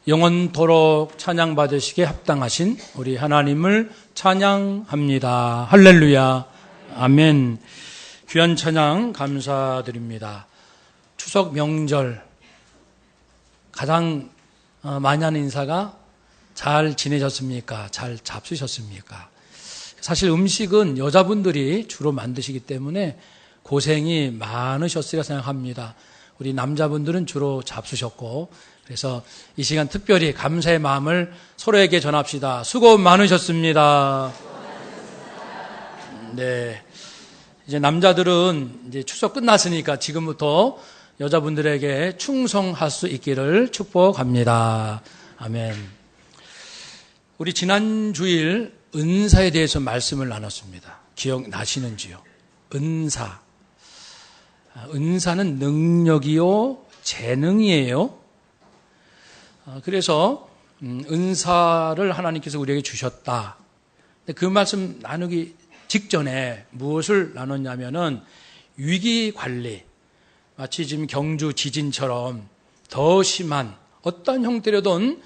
영원토록 찬양받으시기에 합당하신 우리 하나님을 찬양합니다. 할렐루야. 아멘. 귀한 찬양 감사드립니다. 추석 명절 가장 많이 하는 인사가 잘 지내셨습니까? 잘 잡수셨습니까? 사실 음식은 여자분들이 주로 만드시기 때문에 고생이 많으셨으리라 생각합니다. 우리 남자분들은 주로 잡수셨고, 그래서 이 시간 특별히 감사의 마음을 서로에게 전합시다. 수고 많으셨습니다. 네. 이제 남자들은 이제 추석 끝났으니까 지금부터 여자분들에게 충성할 수 있기를 축복합니다. 아멘. 우리 지난 주일 은사에 대해서 말씀을 나눴습니다. 기억나시는지요? 은사. 은사는 능력이요, 재능이에요. 그래서 은사를 하나님께서 우리에게 주셨다. 그 말씀 나누기 직전에 무엇을 나눴냐면은 위기관리, 마치 지금 경주 지진처럼 더 심한 어떤 형태로든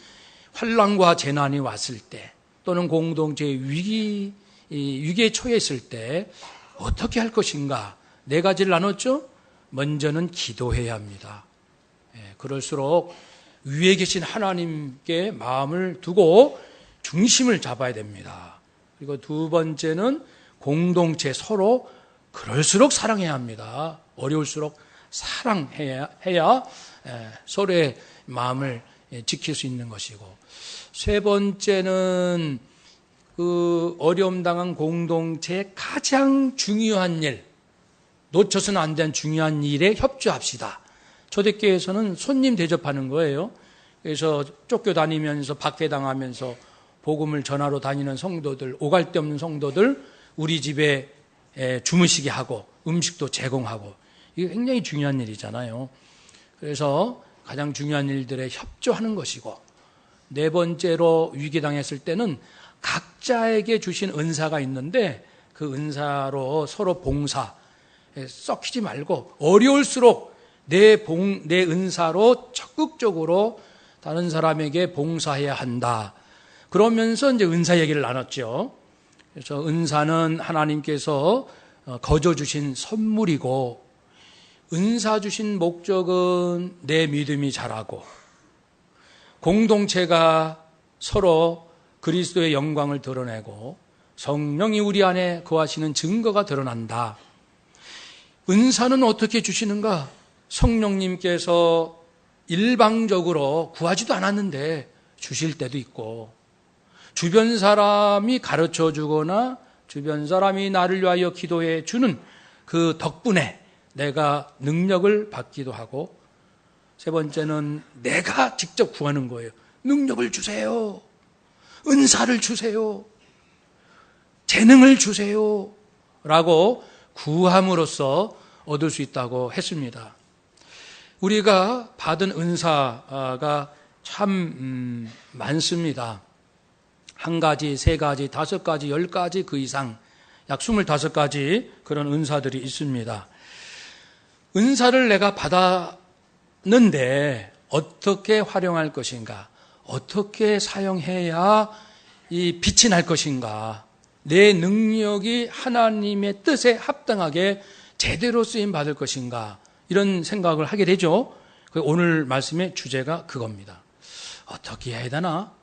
환난과 재난이 왔을 때, 또는 공동체의 위기에 처했을 때 어떻게 할 것인가, 네 가지를 나눴죠. 먼저는 기도해야 합니다. 그럴수록 위에 계신 하나님께 마음을 두고 중심을 잡아야 됩니다. 그리고 두 번째는 공동체 서로 그럴수록 사랑해야 합니다. 어려울수록 사랑해야 서로의 마음을 지킬 수 있는 것이고, 세 번째는 그 어려움 당한 공동체의 가장 중요한 일, 놓쳐서는 안 되는 중요한 일에 협조합시다. 초대교회에서는 손님 대접하는 거예요. 그래서 쫓겨다니면서 박해당하면서 복음을 전하러 다니는 성도들, 오갈 데 없는 성도들 우리 집에 주무시게 하고 음식도 제공하고, 이게 굉장히 중요한 일이잖아요. 그래서 가장 중요한 일들에 협조하는 것이고, 네 번째로 위기당했을 때는 각자에게 주신 은사가 있는데 그 은사로 서로 봉사, 썩히지 말고 어려울수록 내 은사로 적극적으로 다른 사람에게 봉사해야 한다. 그러면서 이제 은사 얘기를 나눴죠. 그래서 은사는 하나님께서 거저 주신 선물이고, 은사 주신 목적은 내 믿음이 자라고, 공동체가 서로 그리스도의 영광을 드러내고 성령이 우리 안에 거하시는 증거가 드러난다. 은사는 어떻게 주시는가? 성령님께서 일방적으로 구하지도 않았는데 주실 때도 있고, 주변 사람이 가르쳐 주거나 주변 사람이 나를 위하여 기도해 주는 그 덕분에 내가 능력을 받기도 하고, 세 번째는 내가 직접 구하는 거예요. 능력을 주세요. 은사를 주세요. 재능을 주세요. 라고 구함으로써 얻을 수 있다고 했습니다. 우리가 받은 은사가 참 많습니다. 한 가지, 세 가지, 5가지, 10가지 그 이상, 약 25가지 그런 은사들이 있습니다. 은사를 내가 받았는데 어떻게 활용할 것인가, 어떻게 사용해야 이 빛이 날 것인가, 내 능력이 하나님의 뜻에 합당하게 제대로 쓰임 받을 것인가, 이런 생각을 하게 되죠. 오늘 말씀의 주제가 그겁니다. 어떻게 해야 되나?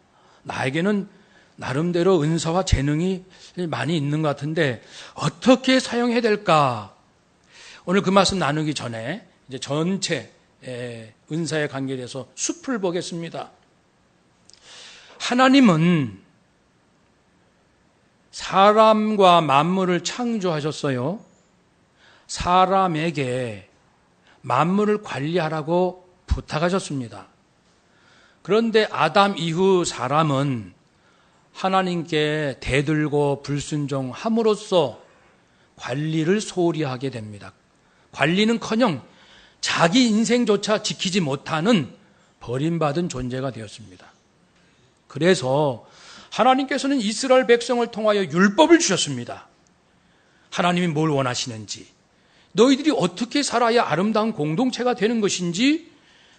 나에게는 나름대로 은사와 재능이 많이 있는 것 같은데 어떻게 사용해야 될까? 오늘 그 말씀 나누기 전에 이제 전체 은사에 관계돼서 숲을 보겠습니다. 하나님은 사람과 만물을 창조하셨어요. 사람에게 만물을 관리하라고 부탁하셨습니다. 그런데 아담 이후 사람은 하나님께 대들고 불순종함으로써 관리를 소홀히 하게 됩니다. 관리는커녕 자기 인생조차 지키지 못하는 버림받은 존재가 되었습니다. 그래서 하나님께서는 이스라엘 백성을 통하여 율법을 주셨습니다. 하나님이 뭘 원하시는지, 너희들이 어떻게 살아야 아름다운 공동체가 되는 것인지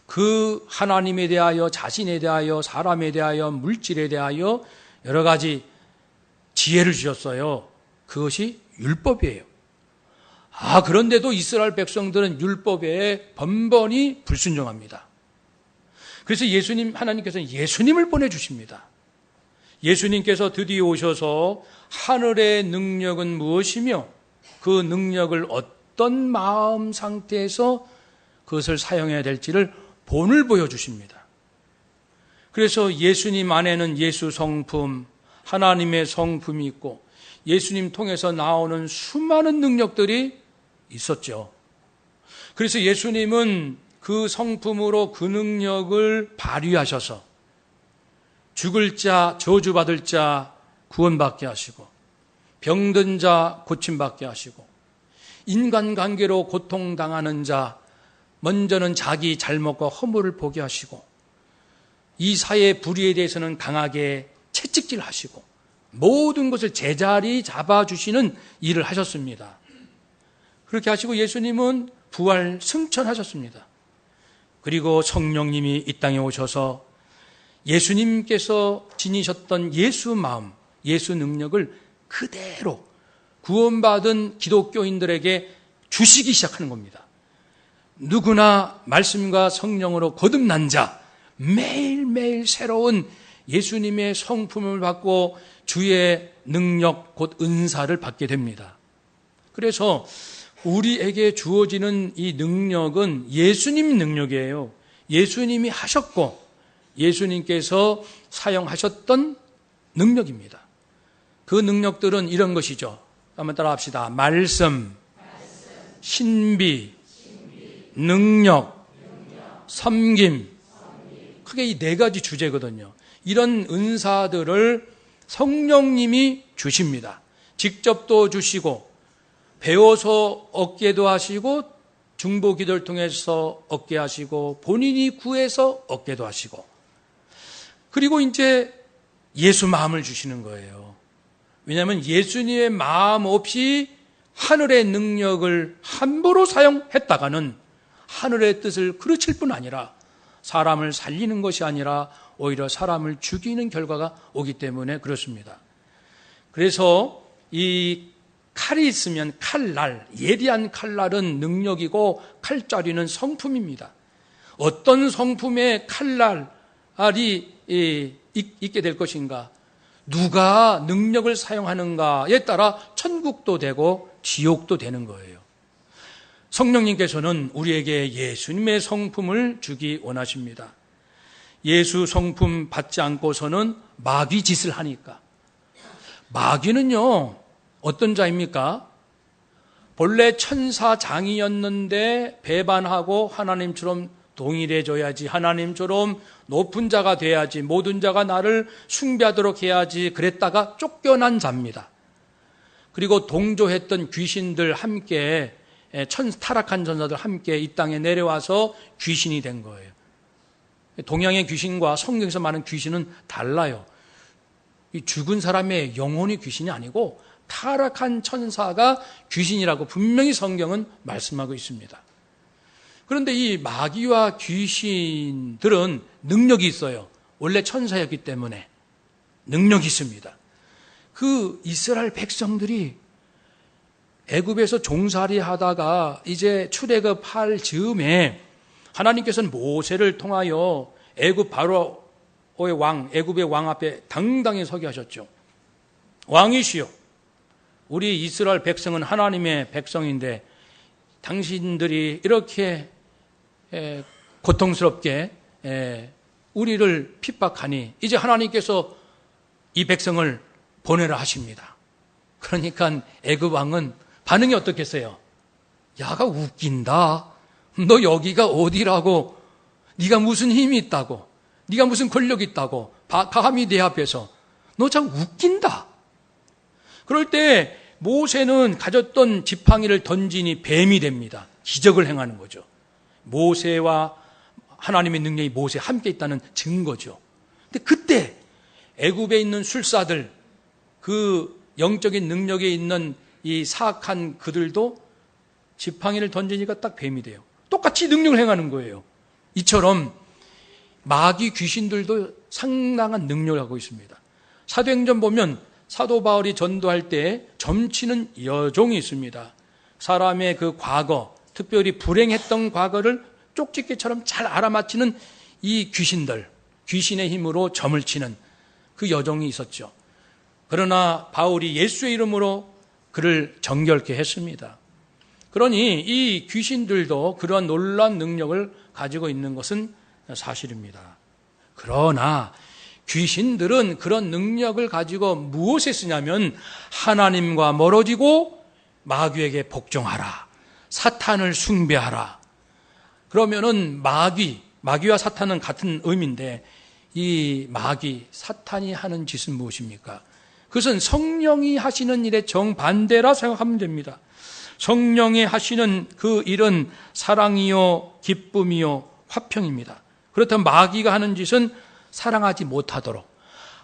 그 하나님에 대하여, 자신에 대하여, 사람에 대하여, 물질에 대하여 여러 가지 지혜를 주셨어요. 그것이 율법이에요. 그런데도 이스라엘 백성들은 율법에 번번이 불순종합니다. 그래서 하나님께서는 예수님을 보내주십니다. 예수님께서 드디어 오셔서 하늘의 능력은 무엇이며 그 능력을 어떤 마음 상태에서 그것을 사용해야 될지를 본을 보여주십니다. 그래서 예수님 안에는 예수 성품, 하나님의 성품이 있고 예수님 통해서 나오는 수많은 능력들이 있었죠. 그래서 예수님은 그 성품으로 그 능력을 발휘하셔서 죽을 자, 저주받을 자 구원받게 하시고 병든 자 고침받게 하시고 인간관계로 고통당하는 자 먼저는 자기 잘못과 허물을 보게 하시고 이 사회의 불의에 대해서는 강하게 채찍질하시고 모든 것을 제자리 잡아주시는 일을 하셨습니다. 그렇게 하시고 예수님은 부활 승천하셨습니다. 그리고 성령님이 이 땅에 오셔서 예수님께서 지니셨던 예수 마음, 예수 능력을 그대로 구원받은 기독교인들에게 주시기 시작하는 겁니다. 누구나 말씀과 성령으로 거듭난 자, 매일매일 새로운 예수님의 성품을 받고 주의 능력, 곧 은사를 받게 됩니다. 그래서 우리에게 주어지는 이 능력은 예수님 능력이에요. 예수님이 하셨고 예수님께서 사용하셨던 능력입니다. 그 능력들은 이런 것이죠. 한번 따라 합시다. 말씀, 신비, 능력, 섬김. 크게 이 네 가지 주제거든요. 이런 은사들을 성령님이 주십니다. 직접도 주시고 배워서 얻게도 하시고 중보기도를 통해서 얻게 하시고 본인이 구해서 얻게도 하시고 그리고 이제 예수 마음을 주시는 거예요. 왜냐하면 예수님의 마음 없이 하늘의 능력을 함부로 사용했다가는 하늘의 뜻을 그르칠 뿐 아니라 사람을 살리는 것이 아니라 오히려 사람을 죽이는 결과가 오기 때문에 그렇습니다. 그래서 이 칼이 있으면 칼날, 예리한 칼날은 능력이고 칼자리는 성품입니다. 어떤 성품의 칼날이 있게 될 것인가? 누가 능력을 사용하는가에 따라 천국도 되고 지옥도 되는 거예요. 성령님께서는 우리에게 예수님의 성품을 주기 원하십니다. 예수 성품 받지 않고서는 마귀 짓을 하니까. 마귀는요, 어떤 자입니까? 본래 천사장이었는데 배반하고 하나님처럼 동일해져야지, 하나님처럼 높은 자가 돼야지, 모든 자가 나를 숭배하도록 해야지 그랬다가 쫓겨난 자입니다. 그리고 동조했던 귀신들 함께, 타락한 전사들 함께 이 땅에 내려와서 귀신이 된 거예요. 동양의 귀신과 성경에서 말하는 귀신은 달라요. 이 죽은 사람의 영혼이 귀신이 아니고 타락한 천사가 귀신이라고 분명히 성경은 말씀하고 있습니다. 그런데 이 마귀와 귀신들은 능력이 있어요. 원래 천사였기 때문에 능력이 있습니다. 그 이스라엘 백성들이 애굽에서 종살이 하다가 이제 출애굽할 즈음에 하나님께서는 모세를 통하여 애굽 바로의 왕, 애굽의 왕 앞에 당당히 서게 하셨죠. 왕이시여, 우리 이스라엘 백성은 하나님의 백성인데 당신들이 이렇게 고통스럽게 우리를 핍박하니 이제 하나님께서 이 백성을 보내라 하십니다. 그러니까 애굽 왕은 반응이 어떻겠어요? 야가 웃긴다. 너 여기가 어디라고? 네가 무슨 힘이 있다고? 네가 무슨 권력이 있다고? 감히 내 앞에서 너 참 웃긴다. 그럴 때 모세는 가졌던 지팡이를 던지니 뱀이 됩니다. 기적을 행하는 거죠. 모세와 하나님의 능력이 모세에 함께 있다는 증거죠. 근데 그때 애굽에 있는 술사들, 그 영적인 능력에 있는 이 사악한 그들도 지팡이를 던지니까 딱 뱀이 돼요. 똑같이 능력을 행하는 거예요. 이처럼 마귀 귀신들도 상당한 능력을 갖고 있습니다. 사도행전 보면 사도 바울이 전도할 때 점치는 여종이 있습니다. 사람의 그 과거, 특별히 불행했던 과거를 쪽집게처럼 잘 알아맞히는 이 귀신들, 귀신의 힘으로 점을 치는 그 여종이 있었죠. 그러나 바울이 예수의 이름으로 그를 정결케 했습니다. 그러니 이 귀신들도 그런 놀라운 능력을 가지고 있는 것은 사실입니다. 그러나 귀신들은 그런 능력을 가지고 무엇에 쓰냐면 하나님과 멀어지고 마귀에게 복종하라, 사탄을 숭배하라. 그러면은 마귀와 사탄은 같은 의미인데 이 마귀, 사탄이 하는 짓은 무엇입니까? 그것은 성령이 하시는 일의 정반대라 생각하면 됩니다. 성령이 하시는 그 일은 사랑이요, 기쁨이요, 화평입니다. 그렇다면 마귀가 하는 짓은 사랑하지 못하도록,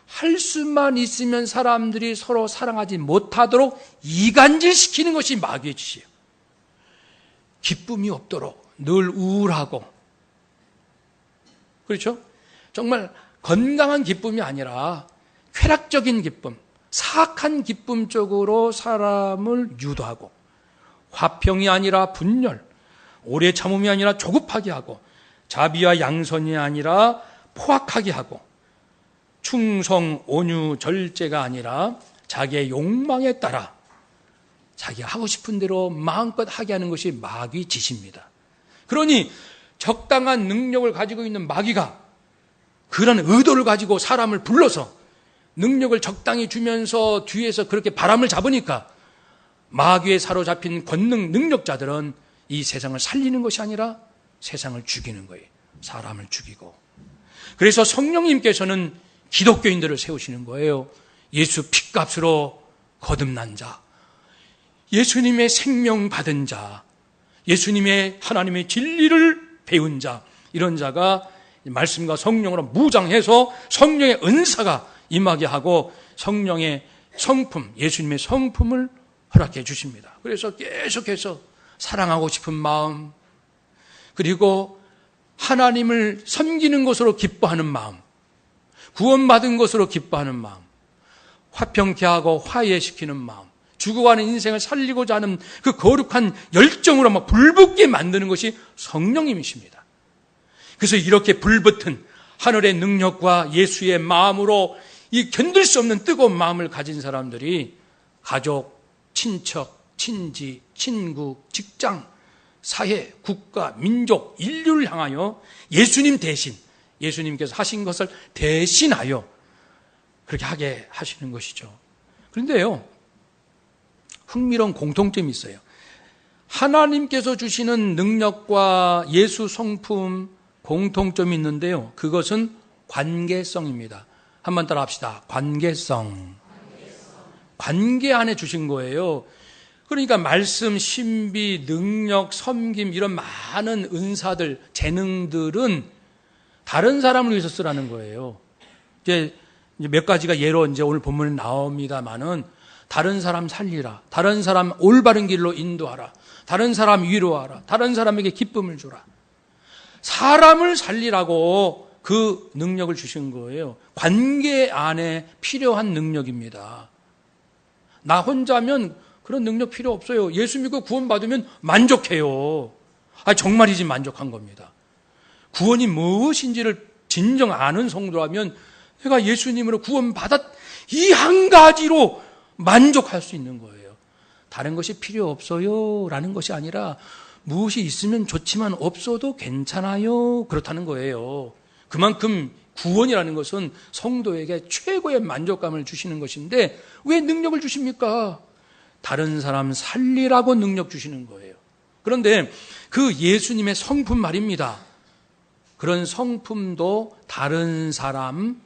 할 수만 있으면 사람들이 서로 사랑하지 못하도록 이간질시키는 것이 마귀의 짓이에요. 기쁨이 없도록 늘 우울하고, 그렇죠? 정말 건강한 기쁨이 아니라 쾌락적인 기쁨, 사악한 기쁨 쪽으로 사람을 유도하고, 화평이 아니라 분열, 오래 참음이 아니라 조급하게 하고, 자비와 양선이 아니라 포악하게 하고, 충성, 온유, 절제가 아니라 자기의 욕망에 따라 자기가 하고 싶은 대로 마음껏 하게 하는 것이 마귀 짓입니다. 그러니 적당한 능력을 가지고 있는 마귀가 그런 의도를 가지고 사람을 불러서 능력을 적당히 주면서 뒤에서 그렇게 바람을 잡으니까 마귀에 사로잡힌 권능 능력자들은 이 세상을 살리는 것이 아니라 세상을 죽이는 거예요. 사람을 죽이고. 그래서 성령님께서는 기독교인들을 세우시는 거예요. 예수 핏값으로 거듭난 자, 예수님의 생명 받은 자, 예수님의 하나님의 진리를 배운 자, 이런 자가 말씀과 성령으로 무장해서 성령의 은사가 임하게 하고 성령의 성품, 예수님의 성품을 허락해 주십니다. 그래서 계속해서 사랑하고 싶은 마음, 그리고 하나님을 섬기는 것으로 기뻐하는 마음, 구원받은 것으로 기뻐하는 마음, 화평케 하고 화해시키는 마음, 죽어가는 인생을 살리고자 하는 그 거룩한 열정으로 막 불붙게 만드는 것이 성령님이십니다. 그래서 이렇게 불붙은 하늘의 능력과 예수의 마음으로 이 견딜 수 없는 뜨거운 마음을 가진 사람들이 가족, 친척, 친지, 친구, 직장, 사회, 국가, 민족, 인류를 향하여 예수님 대신, 예수님께서 하신 것을 대신하여 그렇게 하게 하시는 것이죠. 그런데요, 흥미로운 공통점이 있어요. 하나님께서 주시는 능력과 예수 성품 공통점이 있는데요, 그것은 관계성입니다. 한번 따라 합시다. 관계성. 관계 안에 주신 거예요. 그러니까 말씀, 신비, 능력, 섬김, 이런 많은 은사들, 재능들은 다른 사람을 위해서 쓰라는 거예요. 이제 몇 가지가 예로 이제 오늘 본문에 나옵니다만은, 다른 사람 살리라, 다른 사람 올바른 길로 인도하라, 다른 사람 위로하라, 다른 사람에게 기쁨을 주라. 사람을 살리라고 그 능력을 주신 거예요. 관계 안에 필요한 능력입니다. 나 혼자면 그런 능력 필요 없어요. 예수 믿고 구원받으면 만족해요. 정말이지 만족한 겁니다. 구원이 무엇인지를 진정 아는 성도라면 내가 예수님으로 구원받았, 이 한 가지로 만족할 수 있는 거예요. 다른 것이 필요 없어요 라는 것이 아니라 무엇이 있으면 좋지만 없어도 괜찮아요, 그렇다는 거예요. 그만큼 구원이라는 것은 성도에게 최고의 만족감을 주시는 것인데 왜 능력을 주십니까? 다른 사람 살리라고 능력 주시는 거예요. 그런데 그 예수님의 성품 말입니다. 그런 성품도 다른 사람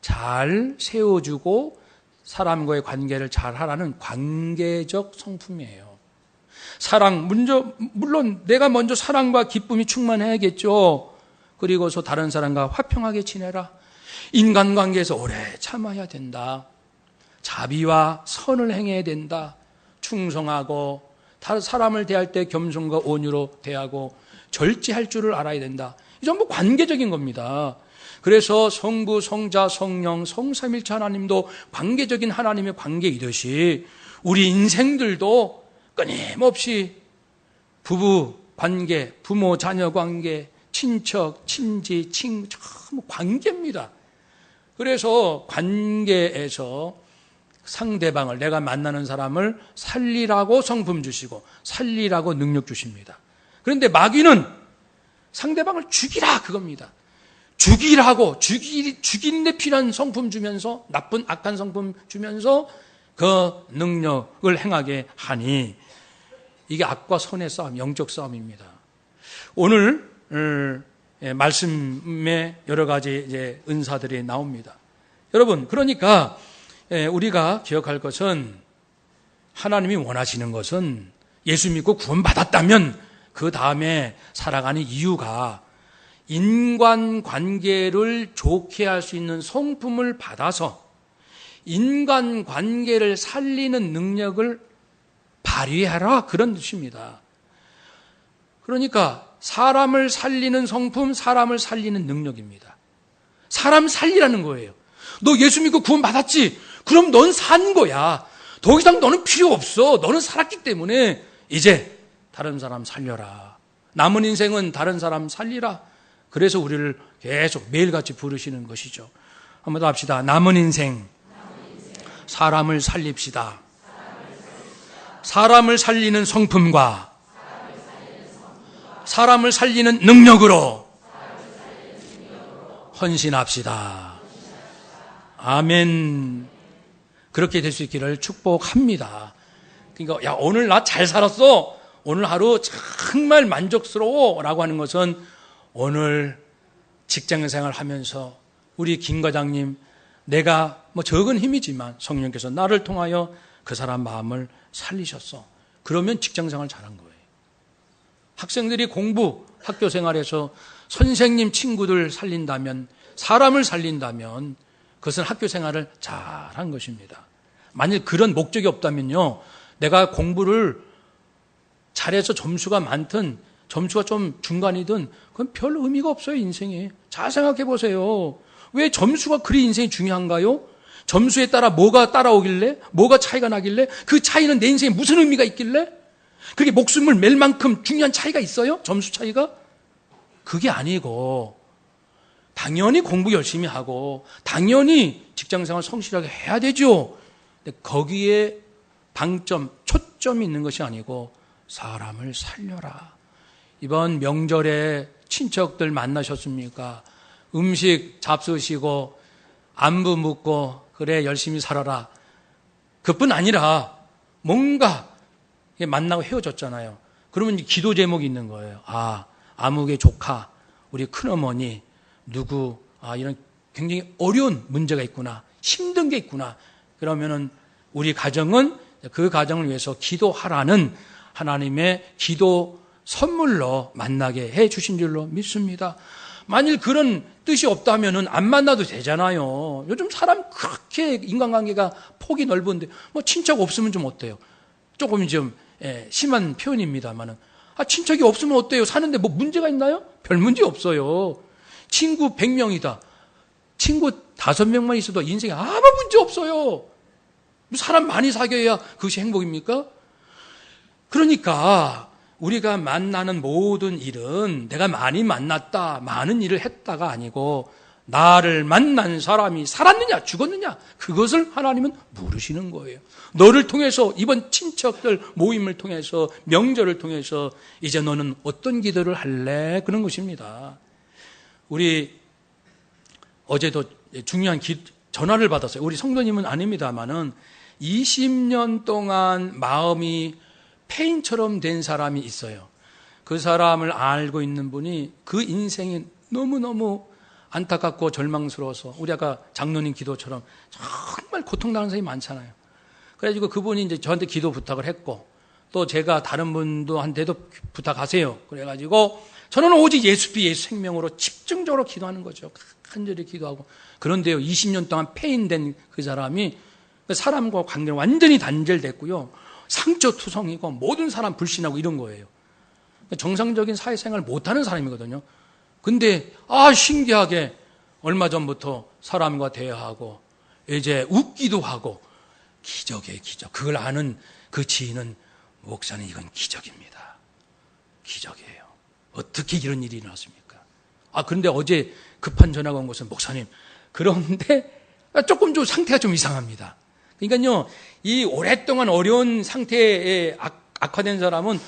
잘 세워주고 사람과의 관계를 잘 하라는 관계적 성품이에요. 사랑, 물론 내가 먼저 사랑과 기쁨이 충만해야겠죠. 그리고서 다른 사람과 화평하게 지내라. 인간관계에서 오래 참아야 된다. 자비와 선을 행해야 된다. 충성하고 사람을 대할 때 겸손과 온유로 대하고 절제할 줄을 알아야 된다. 이 전부 관계적인 겁니다. 그래서 성부, 성자, 성령, 성삼일체 하나님도 관계적인 하나님의 관계이듯이 우리 인생들도 끊임없이 부부 관계, 부모, 자녀 관계, 친척, 친지, 전부 관계입니다. 그래서 관계에서 상대방을, 내가 만나는 사람을 살리라고 성품 주시고 살리라고 능력 주십니다. 그런데 마귀는 상대방을 죽이라 그겁니다. 죽이라고 죽이는데 필요한 성품 주면서, 나쁜 악한 성품 주면서 그 능력을 행하게 하니 이게 악과 선의 싸움, 영적 싸움입니다. 오늘 말씀에 여러 가지 이제 은사들이 나옵니다. 여러분, 그러니까 우리가 기억할 것은, 하나님이 원하시는 것은 예수 믿고 구원받았다면 그 다음에 살아가는 이유가 인간관계를 좋게 할 수 있는 성품을 받아서 인간관계를 살리는 능력을 발휘하라, 그런 뜻입니다. 그러니까 사람을 살리는 성품, 사람을 살리는 능력입니다. 사람 살리라는 거예요. 너 예수 믿고 구원받았지? 그럼 넌 산 거야. 더 이상 너는 필요 없어. 너는 살았기 때문에 이제 다른 사람 살려라. 남은 인생은 다른 사람 살리라. 그래서 우리를 계속 매일같이 부르시는 것이죠. 한번 더 합시다. 남은 인생, 사람을 살립시다. 사람을 살리는 성품과 사람을 살리는 능력으로 헌신합시다. 아멘. 그렇게 될 수 있기를 축복합니다. 그러니까 야, 오늘 나 잘 살았어. 오늘 하루 정말 만족스러워 라고 하는 것은 오늘 직장생활 하면서 우리 김 과장님, 내가 뭐 적은 힘이지만 성령께서 나를 통하여 그 사람 마음을 살리셨어. 그러면 직장생활 잘한 거예요. 학생들이 공부, 학교 생활에서 선생님, 친구들 살린다면, 사람을 살린다면 그것은 학교 생활을 잘한 것입니다. 만일 그런 목적이 없다면요, 내가 공부를 잘해서 점수가 많든 점수가 좀 중간이든 그건 별 의미가 없어요, 인생에. 잘 생각해 보세요. 왜 점수가 그리 인생이 중요한가요? 점수에 따라 뭐가 따라오길래? 뭐가 차이가 나길래? 그 차이는 내 인생에 무슨 의미가 있길래? 그게 목숨을 맬 만큼 중요한 차이가 있어요? 점수 차이가? 그게 아니고 당연히 공부 열심히 하고 당연히 직장생활 성실하게 해야 되죠. 근데 거기에 방점, 초점이 있는 것이 아니고 사람을 살려라. 이번 명절에 친척들 만나셨습니까? 음식 잡수시고 안부 묻고 그래 열심히 살아라. 그뿐 아니라 뭔가 만나고 헤어졌잖아요. 그러면 기도 제목이 있는 거예요. 아, 아무개 조카, 우리 큰어머니, 누구, 이런 굉장히 어려운 문제가 있구나. 힘든 게 있구나. 그러면은 우리 가정은 그 가정을 위해서 기도하라는 하나님의 기도 선물로 만나게 해 주신 줄로 믿습니다. 만일 그런 뜻이 없다면은 안 만나도 되잖아요. 요즘 사람 그렇게 인간관계가 폭이 넓은데 뭐 친척 없으면 좀 어때요? 조금 좀 심한 표현입니다만은 친척이 없으면 어때요? 사는데 뭐 문제가 있나요? 별 문제 없어요. 친구 100명이다. 친구 5명만 있어도 인생에 아무 문제 없어요. 사람 많이 사귀어야 그것이 행복입니까? 그러니까 우리가 만나는 모든 일은 내가 많이 만났다, 많은 일을 했다가 아니고 나를 만난 사람이 살았느냐 죽었느냐 그것을 하나님은 물으시는 거예요. 너를 통해서 이번 친척들 모임을 통해서 명절을 통해서 이제 너는 어떤 기도를 할래? 그런 것입니다. 우리 어제도 중요한 전화를 받았어요. 우리 성도님은 아닙니다만은 20년 동안 마음이 폐인처럼 된 사람이 있어요. 그 사람을 알고 있는 분이 그 인생이 너무너무 안타깝고 절망스러워서 우리 아까 장로님 기도처럼 정말 고통당하는 사람이 많잖아요. 그래가지고 그분이 이제 저한테 기도 부탁을 했고 또 제가 다른 분들한테도 부탁하세요. 그래가지고 저는 오직 예수 피 예수 생명으로 집중적으로 기도하는 거죠. 간절히 기도하고. 그런데요, 20년 동안 폐인된 그 사람이 사람과 관계가 완전히 단절됐고요. 상처투성이고 모든 사람 불신하고 이런 거예요. 정상적인 사회생활을 못하는 사람이거든요. 근데 신기하게 얼마 전부터 사람과 대화하고 이제 웃기도 하고 기적이에요, 기적. 그걸 아는 그 지인은 목사님 이건 기적입니다. 기적이에요. 어떻게 이런 일이 일어났습니까? 그런데 어제 급한 전화가 온 것은 목사님 그런데 조금 좀 상태가 좀 이상합니다. 그러니까요, 이 오랫동안 어려운 상태에 악화된 사람은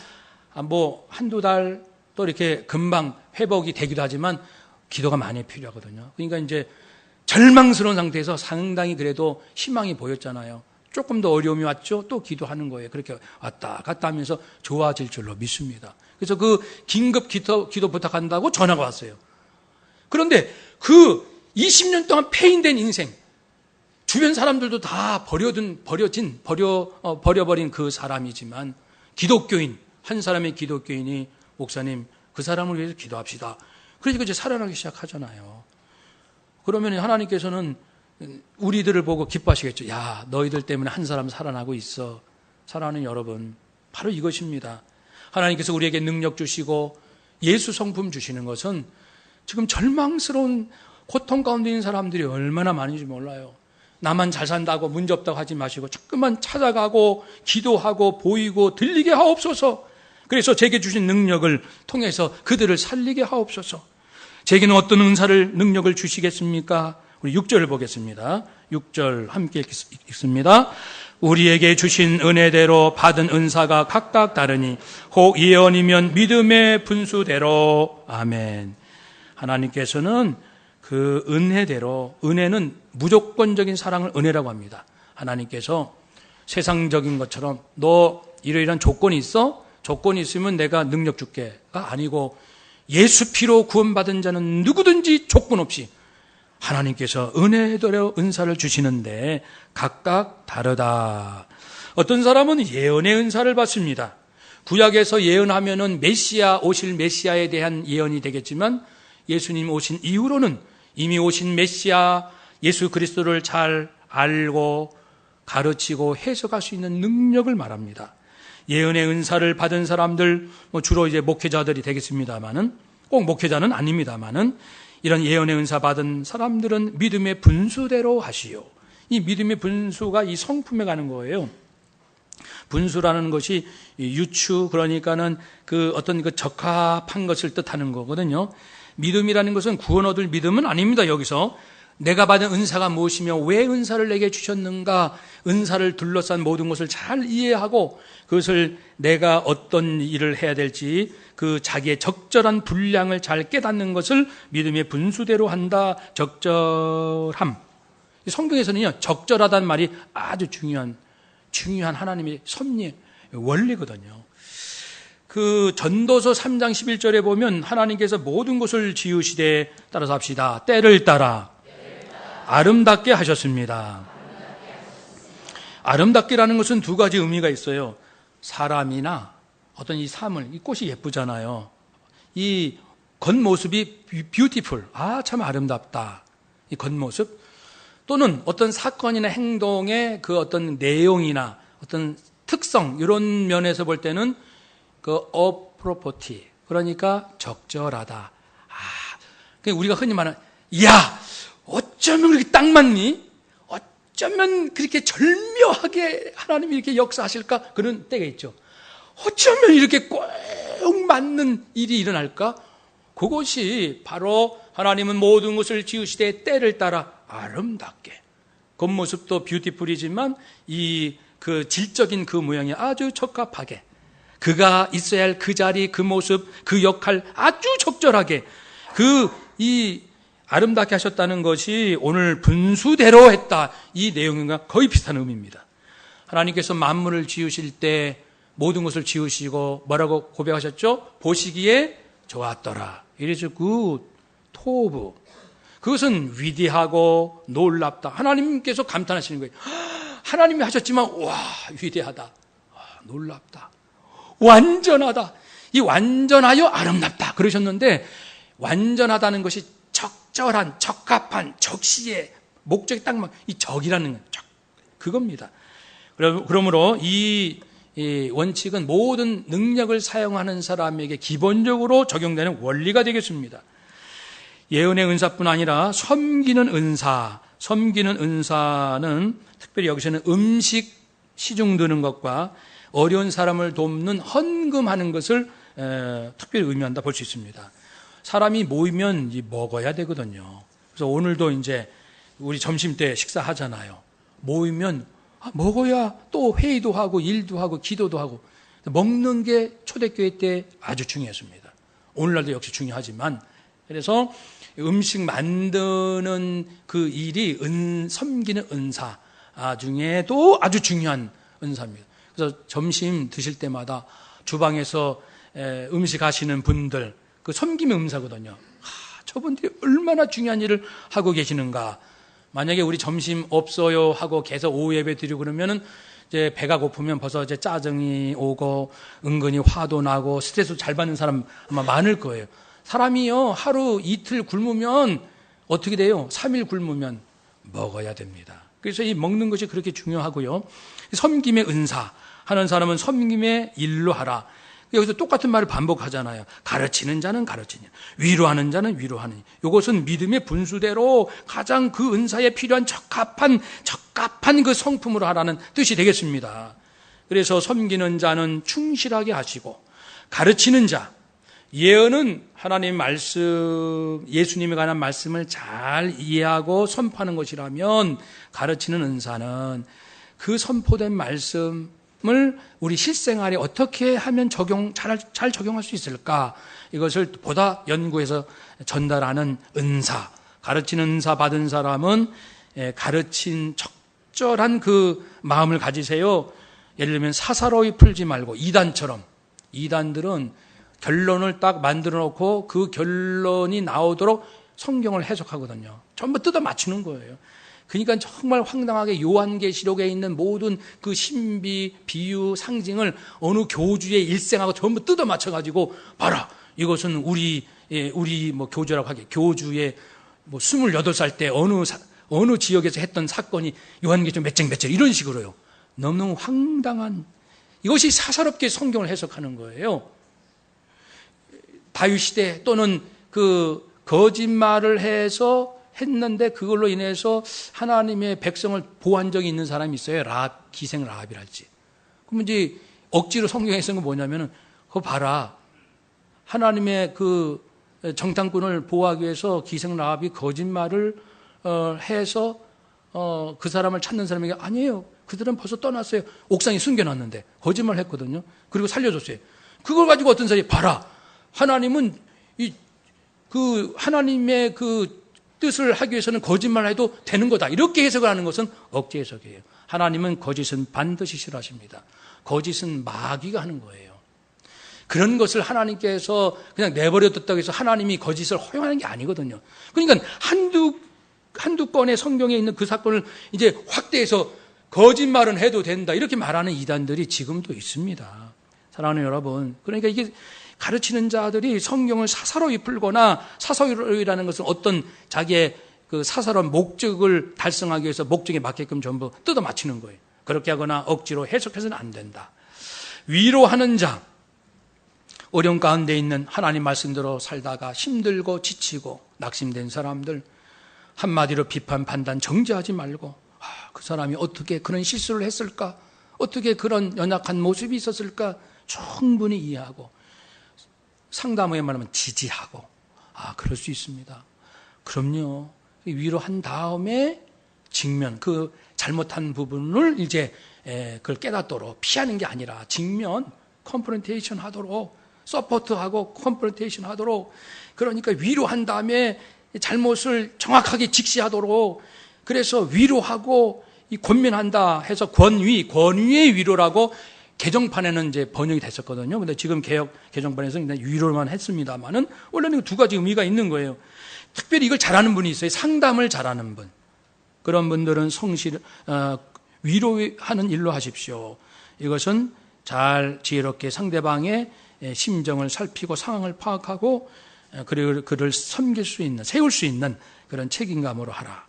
뭐 한두 달 또 이렇게 금방 회복이 되기도 하지만 기도가 많이 필요하거든요. 그러니까 이제 절망스러운 상태에서 상당히 그래도 희망이 보였잖아요. 조금 더 어려움이 왔죠? 또 기도하는 거예요. 그렇게 왔다 갔다 하면서 좋아질 줄로 믿습니다. 그래서 그 긴급 기도 부탁한다고 전화가 왔어요. 그런데 그 20년 동안 폐인된 인생, 주변 사람들도 다 버려버린 그 사람이지만 기독교인, 한 사람의 기독교인이 목사님 그 사람을 위해서 기도합시다. 그러니까 이제 살아나기 시작하잖아요. 그러면 하나님께서는 우리들을 보고 기뻐하시겠죠. 야, 너희들 때문에 한 사람 살아나고 있어. 사랑하는 여러분, 바로 이것입니다. 하나님께서 우리에게 능력 주시고 예수 성품 주시는 것은 지금 절망스러운 고통 가운데 있는 사람들이 얼마나 많은지 몰라요. 나만 잘 산다고 문제없다고 하지 마시고 자꾸만 찾아가고 기도하고 보이고 들리게 하옵소서. 그래서 제게 주신 능력을 통해서 그들을 살리게 하옵소서. 제게는 어떤 능력을 주시겠습니까? 우리 6절을 보겠습니다. 6절 함께 읽습니다. 우리에게 주신 은혜대로 받은 은사가 각각 다르니 혹 예언이면 믿음의 분수대로. 아멘. 하나님께서는 그 은혜대로, 은혜는 무조건적인 사랑을 은혜라고 합니다. 하나님께서 세상적인 것처럼 너 이러이러한 조건이 있어? 조건이 있으면 내가 능력 줄게가 아니고 예수 피로 구원받은 자는 누구든지 조건 없이 하나님께서 은혜대로 은사를 주시는데 각각 다르다. 어떤 사람은 예언의 은사를 받습니다. 구약에서 예언하면은 오실 메시아에 대한 예언이 되겠지만 예수님 오신 이후로는 이미 오신 메시아 예수 그리스도를 잘 알고 가르치고 해석할 수 있는 능력을 말합니다. 예언의 은사를 받은 사람들, 주로 이제 목회자들이 되겠습니다만은, 꼭 목회자는 아닙니다만은, 이런 예언의 은사 받은 사람들은 믿음의 분수대로 하시오. 이 믿음의 분수가 이 성품에 가는 거예요. 분수라는 것이 유추, 그러니까는 그 어떤 그 적합한 것을 뜻하는 거거든요. 믿음이라는 것은 구원 얻을 믿음은 아닙니다, 여기서. 내가 받은 은사가 무엇이며 왜 은사를 내게 주셨는가, 은사를 둘러싼 모든 것을 잘 이해하고 그것을 내가 어떤 일을 해야 될지 그 자기의 적절한 분량을 잘 깨닫는 것을 믿음의 분수대로 한다. 적절함. 성경에서는요, 적절하다는 말이 아주 중요한 하나님의 섭리, 원리거든요. 그 전도서 3장 11절에 보면 하나님께서 모든 것을 지으시되, 따라서 합시다. 때를 따라 아름답게 하셨습니다. 아름답게라는 것은 두 가지 의미가 있어요. 사람이나 어떤 이 사물, 이 꽃이 예쁘잖아요. 이 겉모습이 beautiful, 참 아름답다. 이 겉모습. 또는 어떤 사건이나 행동의 그 어떤 내용이나 어떤 특성, 이런 면에서 볼 때는 그 appropriate, 그러니까 적절하다. 우리가 흔히 말하는, 야, 어쩌면 그렇게 딱 맞니? 어쩌면 그렇게 절묘하게 하나님이 이렇게 역사하실까? 그런 때가 있죠. 어쩌면 이렇게 꼭 맞는 일이 일어날까? 그것이 바로 하나님은 모든 것을 지으시되 때를 따라 아름답게. 겉모습도 뷰티풀이지만 그 질적인 그 모양이 아주 적합하게. 그가 있어야 할 그 자리, 그 모습, 그 역할 아주 적절하게. 아름답게 하셨다는 것이 오늘 분수대로 했다. 이 내용과 거의 비슷한 의미입니다. 하나님께서 만물을 지으실 때 모든 것을 지으시고 뭐라고 고백하셨죠? 보시기에 좋았더라. It is good, 토브. 그것은 위대하고 놀랍다. 하나님께서 감탄하시는 거예요. 하나님이 하셨지만 와, 위대하다. 놀랍다. 완전하다. 이 완전하여 아름답다. 그러셨는데 완전하다는 것이 적절한, 적합한, 적시에 목적이 딱 이 적이라는 그겁니다. 그러므로 이 원칙은 모든 능력을 사용하는 사람에게 기본적으로 적용되는 원리가 되겠습니다. 예언의 은사뿐 아니라 섬기는 은사는 특별히 여기서는 음식 시중 드는 것과 어려운 사람을 돕는 헌금하는 것을 특별히 의미한다 볼 수 있습니다. 사람이 모이면 먹어야 되거든요. 그래서 오늘도 이제 우리 점심 때 식사하잖아요. 모이면 먹어야 또 회의도 하고 일도 하고 기도도 하고 먹는 게 초대교회 때 아주 중요했습니다. 오늘날도 역시 중요하지만 그래서 음식 만드는 그 일이 섬기는 은사 중에도 아주 중요한 은사입니다. 그래서 점심 드실 때마다 주방에서 음식 하시는 분들 그 섬김의 은사거든요. 저분들이 얼마나 중요한 일을 하고 계시는가. 만약에 우리 점심 없어요 하고 계속 오후 예배 드리고 그러면은 이제 배가 고프면 벌써 이제 짜증이 오고 은근히 화도 나고 스트레스 잘 받는 사람 아마 많을 거예요. 사람이요 하루 이틀 굶으면 어떻게 돼요? 3일 굶으면 먹어야 됩니다. 그래서 이 먹는 것이 그렇게 중요하고요. 섬김의 은사 하는 사람은 섬김의 일로 하라. 여기서 똑같은 말을 반복하잖아요. 가르치는 자는 가르치냐, 위로하는 자는 위로하느냐. 이것은 믿음의 분수대로 가장 그 은사에 필요한 적합한 그 성품으로 하라는 뜻이 되겠습니다. 그래서 섬기는 자는 충실하게 하시고 가르치는 자, 예언은 하나님 말씀, 예수님에 관한 말씀을 잘 이해하고 선포하는 것이라면 가르치는 은사는 그 선포된 말씀을 우리 실생활에 어떻게 하면 잘 적용할 수 있을까? 이것을 보다 연구해서 전달하는 은사, 가르치는 은사 받은 사람은 가르친 적절한 그 마음을 가지세요. 예를 들면 사사로이 풀지 말고 이단들은 결론을 딱 만들어 놓고 그 결론이 나오도록 성경을 해석하거든요. 전부 뜯어 맞추는 거예요. 그러니까 정말 황당하게 요한계시록에 있는 모든 그 신비, 비유, 상징을 어느 교주의 일생하고 전부 뜯어 맞춰가지고 봐라. 이것은 우리 뭐 교주라고 하게 교주의 뭐 28살 때 어느 지역에서 했던 사건이 요한계시록 몇 장 이런 식으로요. 너무너무 황당한 이것이 사사롭게 성경을 해석하는 거예요. 다윗 시대 또는 그 거짓말을 해서 했는데 그걸로 인해서 하나님의 백성을 보호한 적이 있는 사람이 있어요. 기생 라합이랄지. 그러면 이제 억지로 성경에 쓴 건 뭐냐면은 그거 봐라. 하나님의 그 정탐꾼을 보호하기 위해서 기생 라합이 거짓말을 해서 그 사람을 찾는 사람에게 아니에요. 그들은 벌써 떠났어요. 옥상에 숨겨놨는데 거짓말 했거든요. 그리고 살려줬어요. 그걸 가지고 어떤 사람이 봐라. 하나님은 하나님의 그 뜻을 하기 위해서는 거짓말을 해도 되는 거다. 이렇게 해석을 하는 것은 억지 해석이에요. 하나님은 거짓은 반드시 싫어하십니다. 거짓은 마귀가 하는 거예요. 그런 것을 하나님께서 그냥 내버려 뒀다고 해서 하나님이 거짓을 허용하는 게 아니거든요. 그러니까 한두 건의 성경에 있는 그 사건을 이제 확대해서 거짓말은 해도 된다. 이렇게 말하는 이단들이 지금도 있습니다. 사랑하는 여러분. 그러니까 이게 가르치는 자들이 성경을 사사로이 풀거나 사사로이라는 것은 어떤 자기의 그 사사로운 목적을 달성하기 위해서 목적에 맞게끔 전부 뜯어 맞추는 거예요. 그렇게 하거나 억지로 해석해서는 안 된다. 위로하는 자, 어려운 가운데 있는 하나님 말씀대로 살다가 힘들고 지치고 낙심된 사람들, 한마디로 비판, 판단, 정죄하지 말고 그 사람이 어떻게 그런 실수를 했을까? 어떻게 그런 연약한 모습이 있었을까? 충분히 이해하고 상담 후에 말하면 지지하고 그럴 수 있습니다. 그럼요. 위로한 다음에 직면 그 잘못한 부분을 이제 그걸 깨닫도록 피하는 게 아니라 직면 컨프런테이션 하도록 서포트하고 컨프런테이션 하도록 그러니까 위로한 다음에 잘못을 정확하게 직시하도록 그래서 위로하고 권면한다 해서 권위의 위로라고 개정판에는 이제 번역이 됐었거든요. 근데 지금 개정판에서 그냥 위로만 했습니다만은 원래는 두 가지 의미가 있는 거예요. 특별히 이걸 잘하는 분이 있어요. 상담을 잘하는 분. 그런 분들은 위로하는 일로 하십시오. 이것은 잘 지혜롭게 상대방의 심정을 살피고 상황을 파악하고 그리고 그를 섬길 수 있는, 세울 수 있는 그런 책임감으로 하라.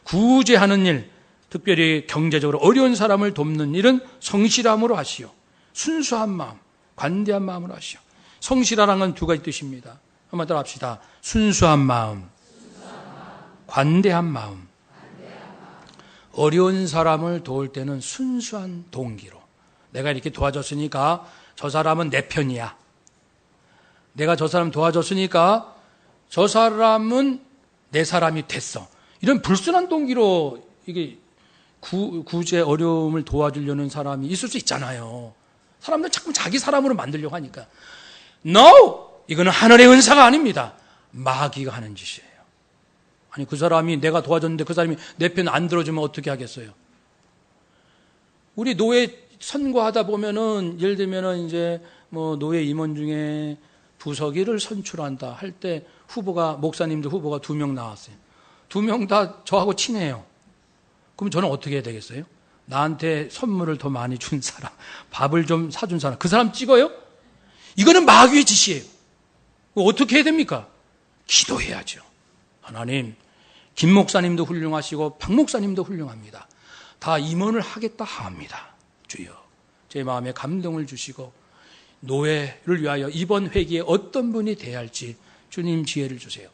구제하는 일, 특별히 경제적으로 어려운 사람을 돕는 일은 성실함으로 하시오. 순수한 마음, 관대한 마음으로 하시오. 성실하라는 건 두 가지 뜻입니다. 한번 따라 합시다. 순수한 마음, 관대한 마음. 어려운 사람을 도울 때는 순수한 동기로. 내가 이렇게 도와줬으니까 저 사람은 내 편이야. 내가 저 사람 도와줬으니까 저 사람은 내 사람이 됐어. 이런 불순한 동기로 이게 구제 어려움을 도와주려는 사람이 있을 수 있잖아요. 사람들 자꾸 자기 사람으로 만들려고 하니까. No! 이거는 하늘의 은사가 아닙니다. 마귀가 하는 짓이에요. 아니, 그 사람이 내가 도와줬는데 그 사람이 내 편 안 들어주면 어떻게 하겠어요? 우리 노예 선거하다 보면은, 예를 들면은 이제 뭐 노예 임원 중에 부서기를 선출한다 할 때 목사님들 후보가 2명 나왔어요. 2명 다 저하고 친해요. 그럼 저는 어떻게 해야 되겠어요? 나한테 선물을 더 많이 준 사람, 밥을 좀 사준 사람, 그 사람 찍어요? 이거는 마귀의 짓이에요. 어떻게 해야 됩니까? 기도해야죠. 하나님, 김 목사님도 훌륭하시고 박 목사님도 훌륭합니다. 다 임원을 하겠다 합니다. 주여, 제 마음에 감동을 주시고 노예를 위하여 이번 회기에 어떤 분이 돼야 할지 주님 지혜를 주세요.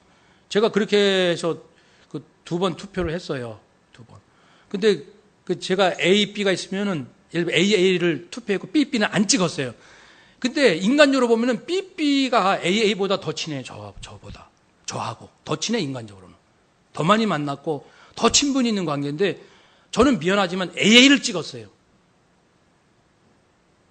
제가 그렇게 해서 그 2번 투표를 했어요. 2번. 근데 제가 A, B가 있으면은 예를 들어 AA를 투표했고 BB는 안 찍었어요. 근데 인간적으로 보면은 BB가 AA보다 더 친해요. 저보다. 저하고. 더 친해, 인간적으로는. 더 많이 만났고 더 친분이 있는 관계인데 저는 미안하지만 AA를 찍었어요.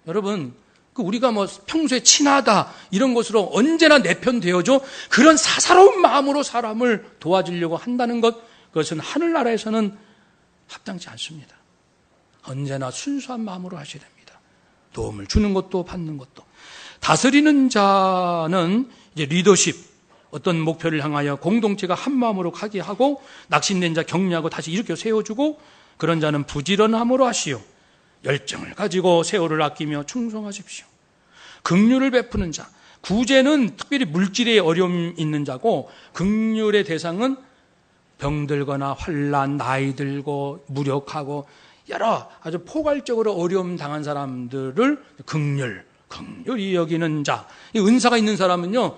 여러분, 우리가 뭐 평소에 친하다 이런 것으로 언제나 내 편 되어줘 그런 사사로운 마음으로 사람을 도와주려고 한다는 것, 그것은 하늘나라에서는 합당치 않습니다. 언제나 순수한 마음으로 하셔야 됩니다. 도움을 주는 것도 받는 것도. 다스리는 자는 이제 리더십, 어떤 목표를 향하여 공동체가 한 마음으로 가게 하고 낙심된 자 격려하고 다시 일으켜 세워주고, 그런 자는 부지런함으로 하시오. 열정을 가지고 세월을 아끼며 충성하십시오. 긍휼을 베푸는 자, 구제는 특별히 물질에 어려움 있는 자고, 긍휼의 대상은 병들거나 환난, 나이 들고 무력하고 여러 아주 포괄적으로 어려움 당한 사람들을 긍휼히 여기는 자. 이 은사가 있는 사람은요,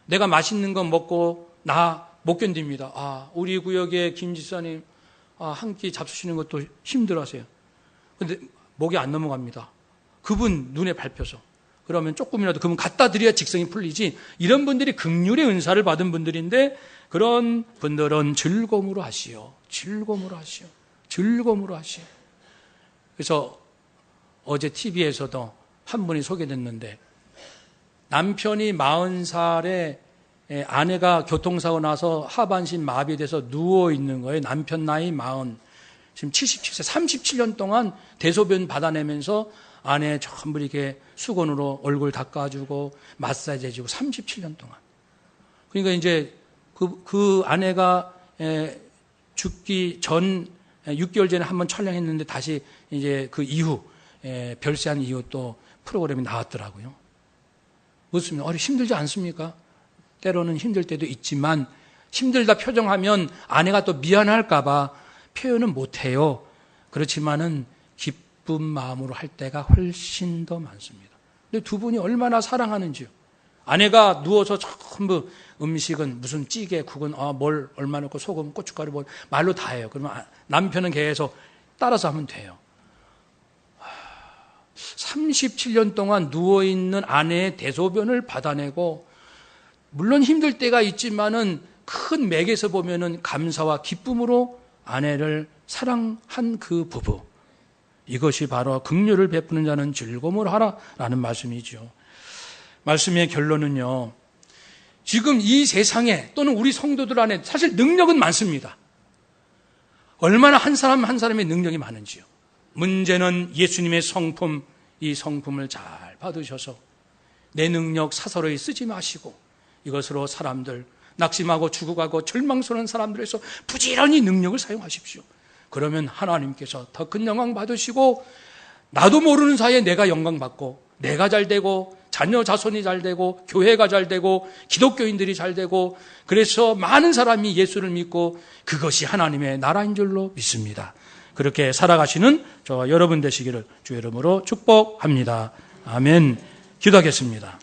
내가 맛있는 거 먹고 나 못 견딥니다. 우리 구역의 김 지사님 한 끼 잡수시는 것도 힘들어하세요. 근데 목이 안 넘어갑니다. 그분 눈에 밟혀서. 그러면 조금이라도 그분 갖다 드려야 직성이 풀리지. 이런 분들이 긍휼의 은사를 받은 분들인데, 그런 분들은 즐거움으로 하시오. 즐거움으로 하시오. 즐거움으로 하시오. 그래서 어제 TV에서도 한 분이 소개됐는데, 남편이 40살에 아내가 교통사고 나서 하반신 마비돼서 누워있는 거예요. 남편 나이 40, 지금 77세, 37년 동안 대소변 받아내면서 아내 전부 이렇게 수건으로 얼굴 닦아주고 마사지 해주고 37년 동안. 그러니까 이제 그 아내가 죽기 전 6개월 전에 한번 촬영했는데 다시 이제 그 이후 별세한 이후 또 프로그램이 나왔더라고요. 무슨 힘들지 않습니까? 때로는 힘들 때도 있지만 힘들다 표정하면 아내가 또 미안할까 봐 표현은 못해요. 그렇지만은 기쁜 마음으로 할 때가 훨씬 더 많습니다. 근데 두 분이 얼마나 사랑하는지요. 아내가 누워서 전부 음식은 무슨 찌개, 국은 뭘 얼마 넣고 소금, 고춧가루 뭐 말로 다 해요. 그러면 남편은 계속 따라서 하면 돼요. 37년 동안 누워있는 아내의 대소변을 받아내고, 물론 힘들 때가 있지만은 큰 맥에서 보면은 감사와 기쁨으로 아내를 사랑한 그 부부. 이것이 바로 긍휼을 베푸는 자는 즐거움을 하라라는 말씀이죠. 말씀의 결론은요, 지금 이 세상에 또는 우리 성도들 안에 사실 능력은 많습니다. 얼마나 한 사람 한 사람의 능력이 많은지요. 문제는 예수님의 성품, 이 성품을 잘 받으셔서 내 능력 사서로이 쓰지 마시고 이것으로 사람들, 낙심하고 죽어가고 절망스러운 사람들에서 부지런히 능력을 사용하십시오. 그러면 하나님께서 더 큰 영광 받으시고, 나도 모르는 사이에 내가 영광 받고, 내가 잘 되고, 자녀 자손이 잘 되고, 교회가 잘 되고, 기독교인들이 잘 되고, 그래서 많은 사람이 예수를 믿고, 그것이 하나님의 나라인 줄로 믿습니다. 그렇게 살아가시는 저와 여러분 되시기를 주의 이름으로 축복합니다. 아멘. 기도하겠습니다.